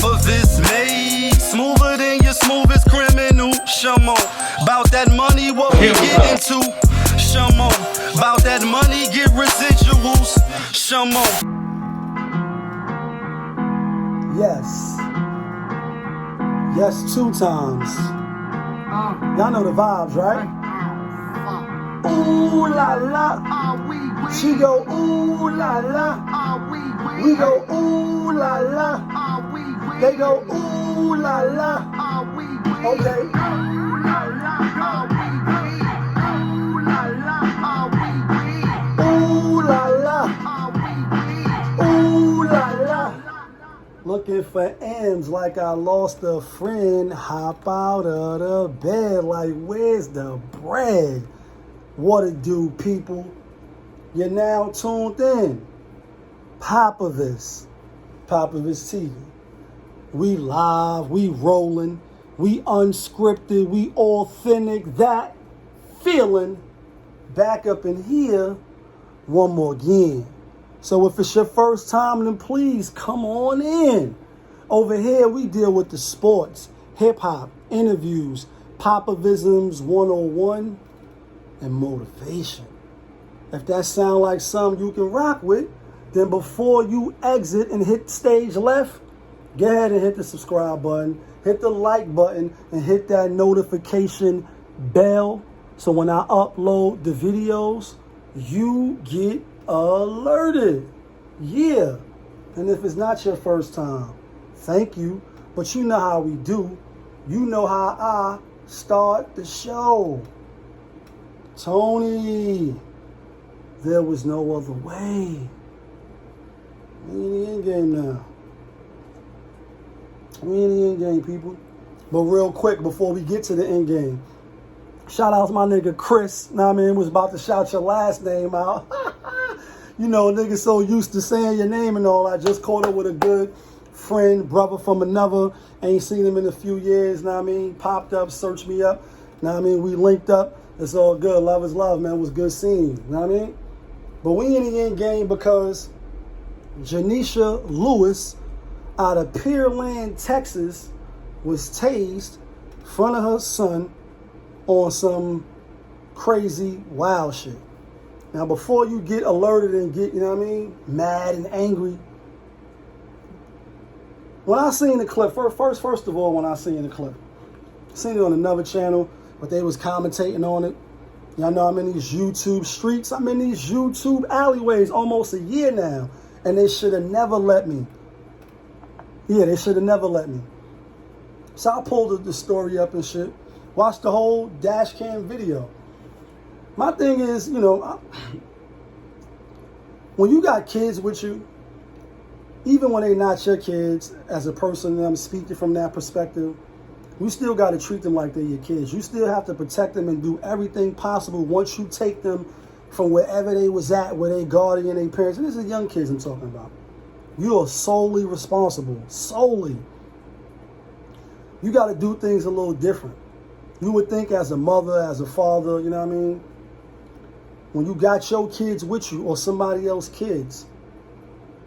POPAVIST made smoother than your smoothest criminal. Shamo, about that money, what we get into. Shamo, about that money, get residuals. Shamo. Yes. Yes, 2 times. Y'all know the vibes, right? Ooh la la. She go ooh la la. We go ooh la la. They go ooh la la. Okay. Ooh la la. Ooh la la. Looking for M's like I lost a friend. Hop out of the bed like where's the bread? What it do, people? You're now tuned in. POPAVIST TV. We live, we rolling, we unscripted, we authentic. That feeling back up in here one more again. So if it's your first time, then please come on in. Over here, we deal with the sports, hip-hop, interviews, Popavisms 101, and motivation. If that sounds like something you can rock with, then before you exit and hit stage left, go ahead and hit the subscribe button, hit the like button, and hit that notification bell. So when I upload the videos, you get alerted. Yeah. And if it's not your first time, thank you. But you know how we do. You know how I start the show. Tony, there was no other way. We in the end game now. We in the end game, people. But real quick, before we get to the end game, shout out to my nigga Chris. Know what I mean? Was about to shout your last name out. You know, niggas so used to saying your name and all. I just caught up with a good friend, brother from another. Ain't seen him in a few years, know what I mean? Popped up, searched me up. Know what I mean? We linked up. It's all good. Love is love, man. It was good seeing you. Know what I mean? But we in the end game because JOHNEISHA Lewis out of Pearland, Texas, was tased in front of her son on some crazy, wild shit. Now, before you get alerted and get, you know what I mean, mad and angry, when I seen the clip, first of all, when I seen the clip, seen it on another channel, but they was commentating on it. Y'all know I'm in these YouTube streets. I'm in these YouTube alleyways almost a year now, and they should have never let me. Yeah, they should have never let me. So I pulled the story up and shit. Watched the whole dash cam video. My thing is, you know, when you got kids with you, even when they're not your kids, as a person, I'm speaking from that perspective, you still got to treat them like they're your kids. You still have to protect them and do everything possible once you take them from wherever they was at, where they guardian, their parents. And this is young kids I'm talking about. You are solely responsible, solely. You got to do things a little different. You would think as a mother, as a father, you know what I mean? When you got your kids with you or somebody else's kids,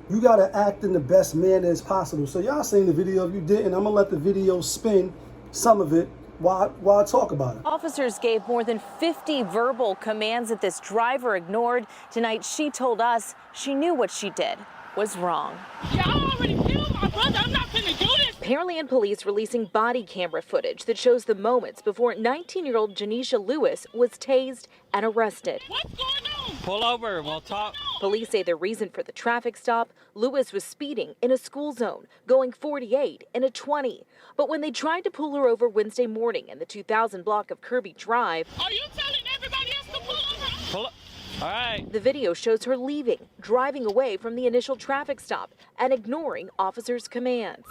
you got to act in the best manner as possible. So y'all seen the video. If you didn't, I'm going to let the video spin, some of it, while I talk about it. Officers gave more than 50 verbal commands that this driver ignored. Tonight, she told us she knew what she did was wrong. Y'all already killed my brother. I'm not finna do this. Pearland police releasing body camera footage that shows the moments before 19-year-old JOHNEISHA Lewis was tased and arrested. What's going on? Pull over, we'll talk. Police say the reason for the traffic stop, Lewis was speeding in a school zone, going 48 in a 20. But when they tried to pull her over Wednesday morning in the 2000 block of Kirby Drive, Are you telling everybody else to pull over? Pull up. All right. the video shows her leaving, driving away from the initial traffic stop and ignoring officers' commands.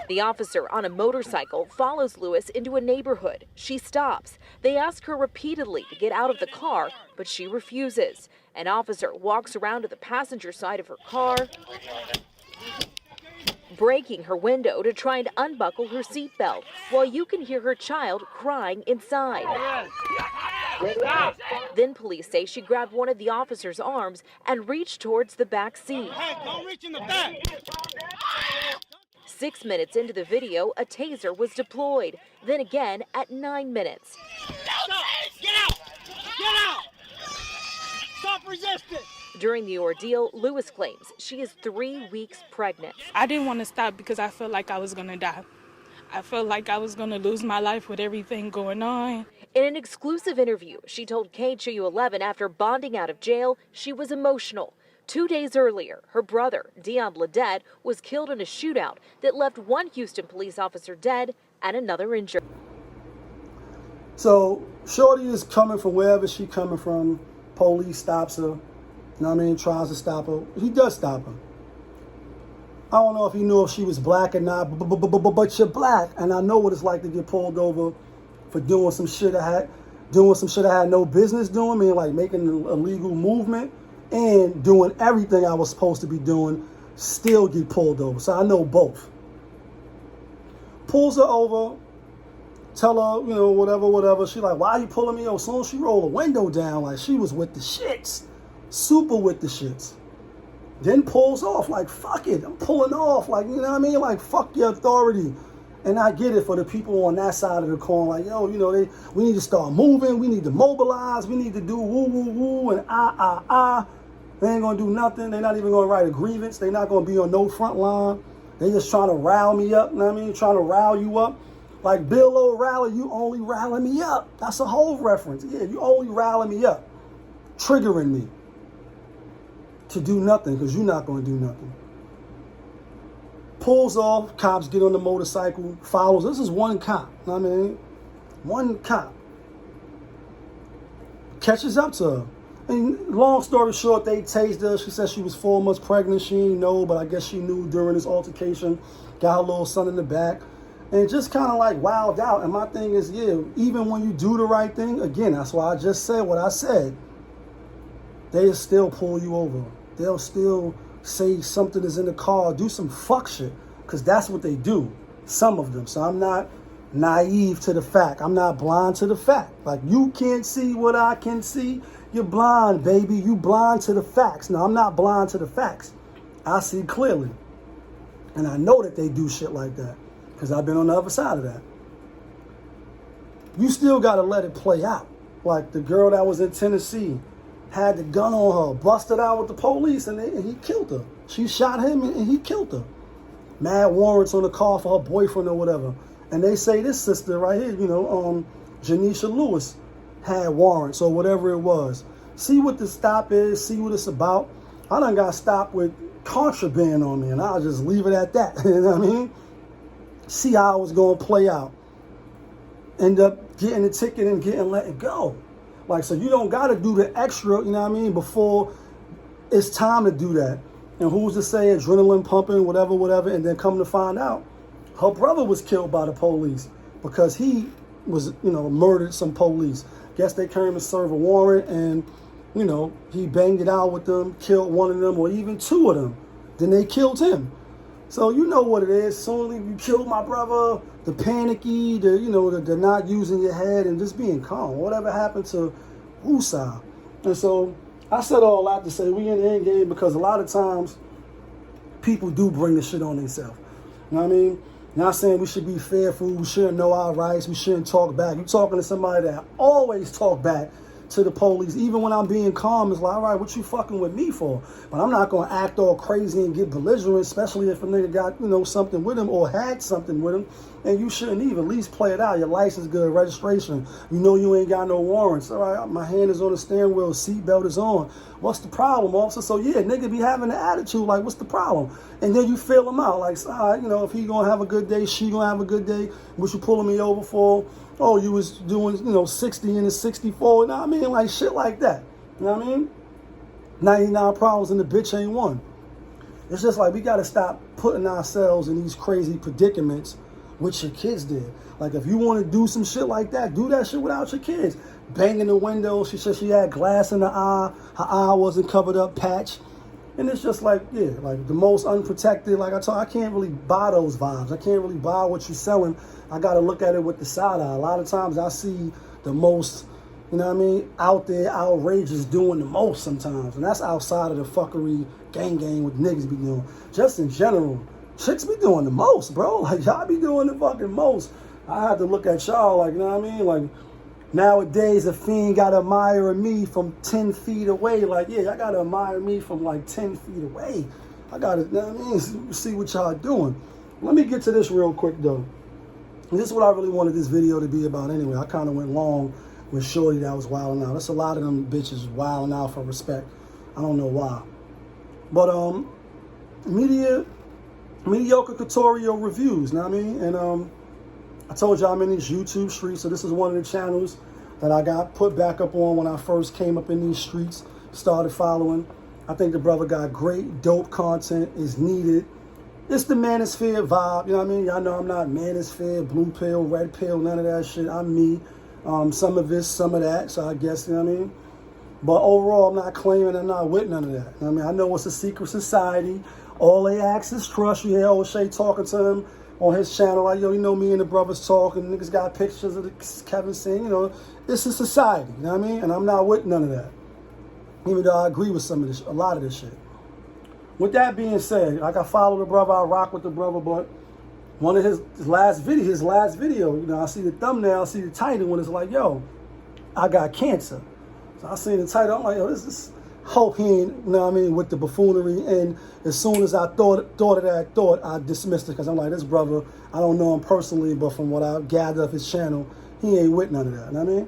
The officer on a motorcycle follows Lewis into a neighborhood. She stops. They ask her repeatedly to get out of the car, but she refuses. An officer walks around to the passenger side of her car, breaking her window to try and unbuckle her seatbelt, while you can hear her child crying inside. Then police say she grabbed one of the officer's arms and reached towards the back seat. Hey, don't reach in the back. 6 minutes into the video, a taser was deployed. Then again at 9 minutes. Get out! Get out! Stop resisting! During the ordeal, Lewis claims she is 3 weeks pregnant. I didn't want to stop because I felt like I was going to die. I felt like I was going to lose my life with everything going on. In an exclusive interview, she told KHOU 11 after bonding out of jail, she was emotional. 2 days earlier, her brother, Dion Ledette, was killed in a shootout that left one Houston police officer dead and another injured. So, Shorty is coming from wherever she coming from. Police stops her. You know what I mean? Tries to stop her. He does stop her. I don't know if he knew if she was black or not, but you're black. And I know what it's like to get pulled over for doing some shit I had no business doing. I mean, like making an illegal movement and doing everything I was supposed to be doing, still get pulled over. So I know both. Pulls her over, tell her, you know, whatever. She like, why are you pulling me over? As soon as she roll a window down, like she was with the shits. Super with the shits. Then pulls off, like, fuck it, I'm pulling off, like, you know what I mean? Like, fuck your authority. And I get it for the people on that side of the coin, like, yo, you know, we need to start moving, we need to mobilize, we need to do woo, woo, woo, and ah. They ain't gonna do nothing, they're not even gonna write a grievance, they're not gonna be on no front line. They just trying to rile me up, you know what I mean? Trying to rile you up. Like Bill O'Reilly, you only riling me up. That's a whole reference. Yeah, you only riling me up. Triggering me to do nothing, because you're not going to do nothing. Pulls off, cops get on the motorcycle, follows. This is one cop, you know what I mean? One cop. Catches up to her. And long story short, they tased her. She said she was 4 months pregnant. She didn't know, but I guess she knew during this altercation. Got her little son in the back. And just kind of like wilded out. And my thing is, yeah, even when you do the right thing, again, that's why I just said what I said. They'll still pull you over. They'll still say something is in the car, do some fuck shit, because that's what they do, some of them. So I'm not naive to the fact. I'm not blind to the fact. Like, you can't see what I can see. You're blind, baby. You blind to the facts. No, I'm not blind to the facts. I see clearly. And I know that they do shit like that, because I've been on the other side of that. You still got to let it play out. Like the girl that was in Tennessee, had the gun on her, busted out with the police, and he killed her. She shot him, and he killed her. Mad warrants on the car for her boyfriend or whatever. And they say this sister right here, you know, JOHNEISHA LEWIS, had warrants or whatever it was. See what the stop is, see what it's about. I done got stopped with contraband on me, and I'll just leave it at that. You know what I mean? See how it was going to play out. End up getting the ticket and let it go. Like, so you don't got to do the extra, you know what I mean, before it's time to do that. And who's to say adrenaline pumping, whatever, and then come to find out, her brother was killed by the police because he was, you know, murdered some police. Guess they came to serve a warrant, and, you know, he banged it out with them, killed one of them or even two of them. Then they killed him. So you know what it is. Suddenly you killed my brother, the panicky, the not using your head and just being calm. Whatever happened to Usa? And so I said all that to say we in the end game, because a lot of times people do bring the shit on themselves. You know what I mean? Not saying we should be fearful, we shouldn't know our rights, we shouldn't talk back. You're talking to somebody that always talk back to the police, even when I'm being calm. It's like, all right, what you fucking with me for? But I'm not going to act all crazy and get belligerent, especially if a nigga got, you know, something with him or had something with him. And you shouldn't even, at least play it out. Your license good, registration. You know you ain't got no warrants. All right, my hand is on the steering wheel, seatbelt is on. What's the problem, officer? So yeah, nigga be having the attitude like, what's the problem? And then you feel him out. Like, all right, you know, if he going to have a good day, she going to have a good day. What you pulling me over for? Oh, you was doing, you know, 60 and a 64. You know what I mean? Like shit like that. You know what I mean? 99 problems and the bitch ain't one. It's just like we got to stop putting ourselves in these crazy predicaments which your kids did. Like, if you want to do some shit like that, do that shit without your kids. Banging the window. She said she had glass in her eye. Her eye wasn't covered up, patch. And it's just like, yeah, like the most unprotected. Like I can't really buy those vibes. I can't really buy what you're selling. I got to look at it with the side eye. A lot of times I see the most, you know what I mean, out there, outrageous doing the most sometimes. And that's outside of the fuckery gang what niggas be doing. Just in general, chicks be doing the most, bro. Like, y'all be doing the fucking most. I had to look at y'all, like, you know what I mean? Like, nowadays, a fiend got to admire me from 10 feet away. Like, yeah, y'all got to admire me from, like, 10 feet away. I got to, you know what I mean? See what y'all doing. Let me get to this real quick, though. And this is what I really wanted this video to be about anyway. I kind of went long with Shorty that was wilding out. There's a lot of them bitches wilding out for respect. I don't know why. But, mediocre tutorial reviews, you know what I mean? And, I told you I'm in these YouTube streets, so this is one of the channels that I got put back up on when I first came up in these streets, started following. I think the brother got great, dope content, is needed. It's the manosphere vibe, you know what I mean? Y'all know I'm not manosphere, blue pill, red pill, none of that shit. I'm me. Some of this, some of that, so I guess, you know what I mean? But overall, I'm not claiming I'm not with none of that. You know what I mean? I know it's a secret society. All they ask is trust. You hear O'Shea talking to him on his channel, like, yo, you know, me and the brothers talking, niggas got pictures of Kevin saying, you know, it's a society, you know what I mean? And I'm not with none of that. Even though I agree with some of this, a lot of this shit. With that being said, like, I follow the brother, I rock with the brother, but one of his last video, you know, I see the thumbnail, I see the title when it's like, yo, I got cancer. So I seen the title, I'm like, yo, this is, hope he ain't, you know what I mean, with the buffoonery. And as soon as I thought of that thought, I dismissed it because I'm like, this brother, I don't know him personally, but from what I gathered of his channel, he ain't with none of that, you know what I mean?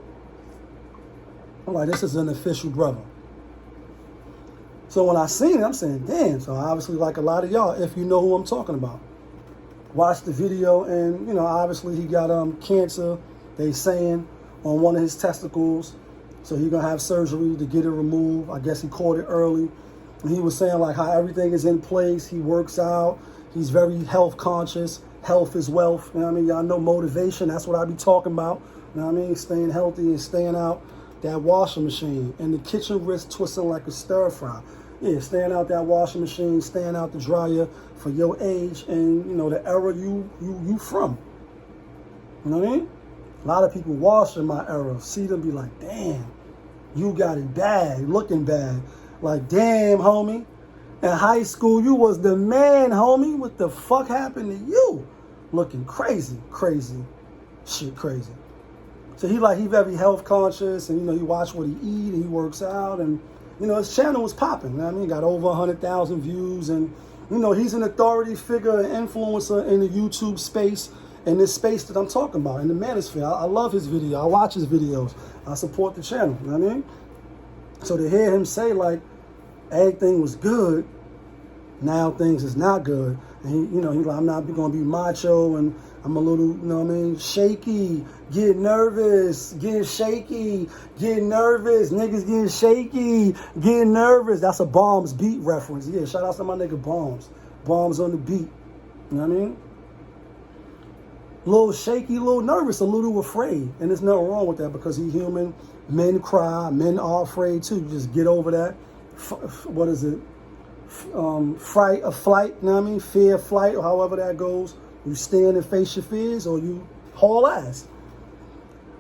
I'm like, this is an official brother. So when I seen it, I'm saying, damn. So obviously, like a lot of y'all, if you know who I'm talking about, watch the video, and, you know, obviously he got cancer, they saying, on one of his testicles. So he's going to have surgery to get it removed. I guess he caught it early. And he was saying, like, how everything is in place. He works out. He's very health conscious. Health is wealth. You know what I mean? Y'all know motivation. That's what I be talking about. You know what I mean? Staying healthy and staying out that washing machine. And the kitchen wrist twisting like a stir fry. Yeah, staying out that washing machine, staying out the dryer for your age and, you know, the era you from. You know what I mean? A lot of people wash in my era. See them be like, damn, you got it bad, looking bad. Like, damn, homie. In high school, you was the man, homie. What the fuck happened to you? Looking crazy, crazy. Shit, crazy. So he very health conscious, and, you know, he watch what he eat, and he works out, and, you know, his channel was popping. You know what I mean? Got over 100,000 views, and, you know, he's an authority figure, an influencer in the YouTube space, in this space that I'm talking about, in the manosphere. I love his video. I watch his videos. I support the channel. You know what I mean? So to hear him say, like, everything was good, now things is not good. And he, you know, he's like, I'm not going to be macho, and I'm a little, you know what I mean, shaky, get nervous, get shaky, get nervous, niggas getting shaky, getting nervous. That's a Bombs beat reference. Yeah, shout out to my nigga Bombs. Bombs on the beat. You know what I mean? A little shaky, a little nervous, a little afraid. And there's nothing wrong with that because he's human. Men cry. Men are afraid too. Just get over that. What is it? Fright of flight, you know what I mean? Fear of flight, or however that goes. You stand and face your fears, or you haul ass.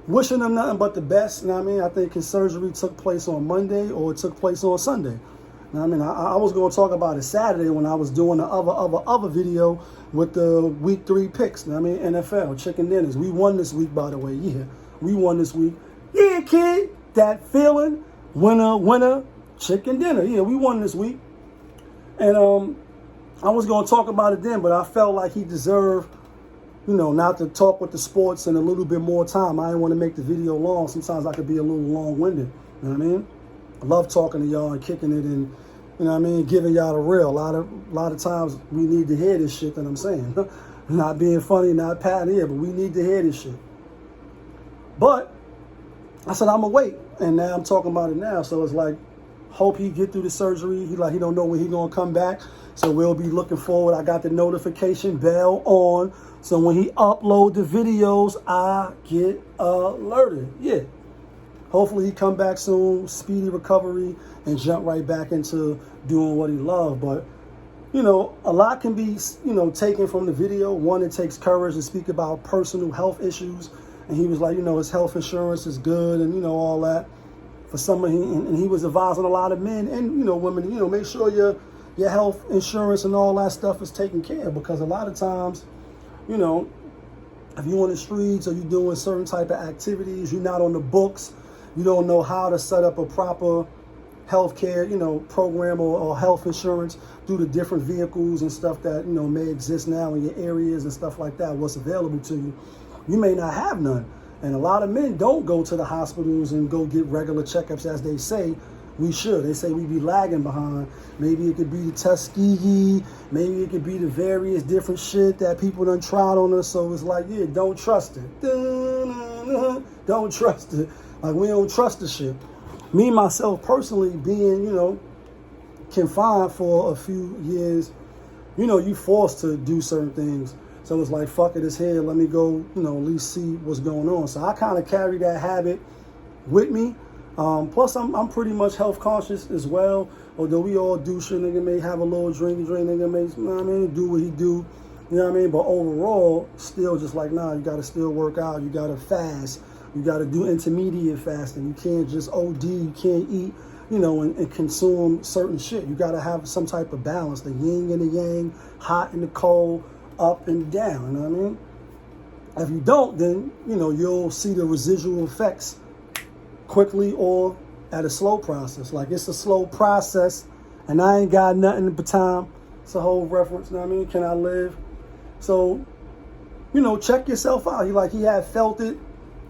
Wishing them nothing but the best, you know what I mean? I think his surgery took place on Monday, or it took place on Sunday. You know what I mean? I was going to talk about it Saturday when I was doing the other video with the week 3 picks, you know what I mean? NFL, chicken dinners. We won this week, by the way. Yeah, we won this week. Yeah, kid, that feeling, winner, chicken dinner. Yeah, we won this week. And I was going to talk about it then, but I felt like he deserved, you know, not to talk with the sports and a little bit more time. I didn't want to make the video long. Sometimes I could be a little long-winded. You know what I mean? I love talking to y'all and kicking it and, you know what I mean, giving y'all the real. A lot of times we need to hear this shit that I'm saying. Not being funny, not patting here, but we need to hear this shit. But I said, I'm going to wait. And now I'm talking about it now. So it's like, hope he get through the surgery. He don't know when he going to come back. So we'll be looking forward. I got the notification bell on. So when he upload the videos, I get alerted. Yeah. Hopefully he come back soon, speedy recovery, and jump right back into doing what he loves. But, you know, a lot can be, you know, taken from the video. One, it takes courage to speak about personal health issues. And he was like, you know, his health insurance is good and, you know, all that. For some of and he was advising a lot of men and, you know, women, you know, make sure your health insurance and all that stuff is taken care of. Because a lot of times, you know, if you're on the streets or you're doing certain type of activities, you're not on the books, you don't know how to set up a proper healthcare, you know, program or health insurance due to different vehicles and stuff that, you know, may exist now in your areas and stuff like that, what's available to you, you may not have none. And a lot of men don't go to the hospitals and go get regular checkups as they say we should. They say we be lagging behind. Maybe it could be the Tuskegee, maybe it could be the various different shit that people done tried on us. So it's like, yeah, don't trust it. Don't trust it. Like, we don't trust the shit. Me, myself, personally, being, you know, confined for a few years, you know, you forced to do certain things. So it's like, fuck it, it's here. Let me go, you know, at least see what's going on. So I kind of carry that habit with me. Plus, I'm pretty much health conscious as well. Although we all do shit, nigga may have a little drink, nigga may, you know what I mean, do what he do. You know what I mean? But overall, still just like, nah, you got to still work out. You got to fast. You got to do intermediate fasting. You can't just OD. You can't eat, you know, and consume certain shit. You got to have some type of balance. The yin and the yang, hot and the cold, up and down. You know what I mean? If you don't, then, you know, you'll see the residual effects quickly or at a slow process. Like, it's a slow process, and I ain't got nothing but time. It's a whole reference, you know what I mean? Can I live? So, you know, check yourself out. He had felt it,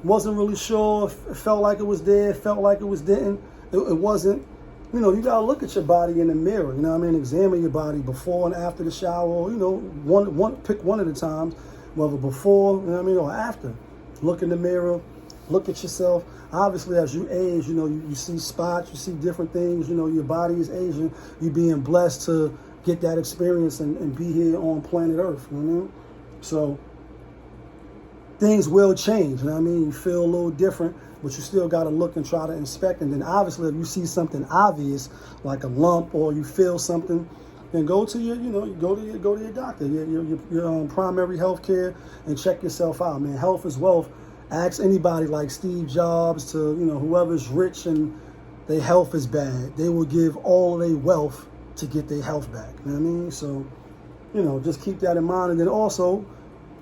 wasn't really sure, felt like it was there, felt like it was didn't. It wasn't. You know, you got to look at your body in the mirror, you know what I mean? Examine your body before and after the shower, you know, pick one at a time, whether before, you know what I mean, or after. Look in the mirror, look at yourself. Obviously, as you age, you know, you see spots, you see different things, you know, your body is aging. You're being blessed to get that experience and be here on planet Earth, you know what I mean? So things will change, you know what I mean? You feel a little different, but you still got to look and try to inspect. And then obviously, if you see something obvious, like a lump, or you feel something, then go to your, you know, go to your doctor, your primary health care, and check yourself out, man. Health is wealth. Ask anybody like Steve Jobs to, you know, whoever's rich and their health is bad. They will give all their wealth to get their health back. You know what I mean? So, you know, just keep that in mind. And then also,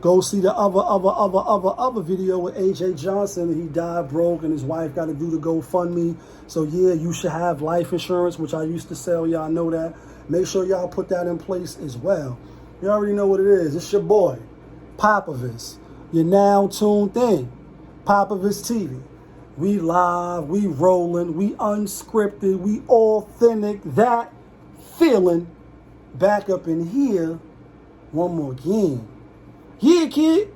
go see the other video with AJ Johnson. He died broke and his wife got to do the GoFundMe. So yeah, you should have life insurance, which I used to sell. Y'all know that. Make sure y'all put that in place as well. You already know what it is. It's your boy, POPAVIST. You're now tuned in. POPAVIST TV. We live, we rolling, we unscripted, we authentic. That feeling back up in here one more again. Yeah, kid.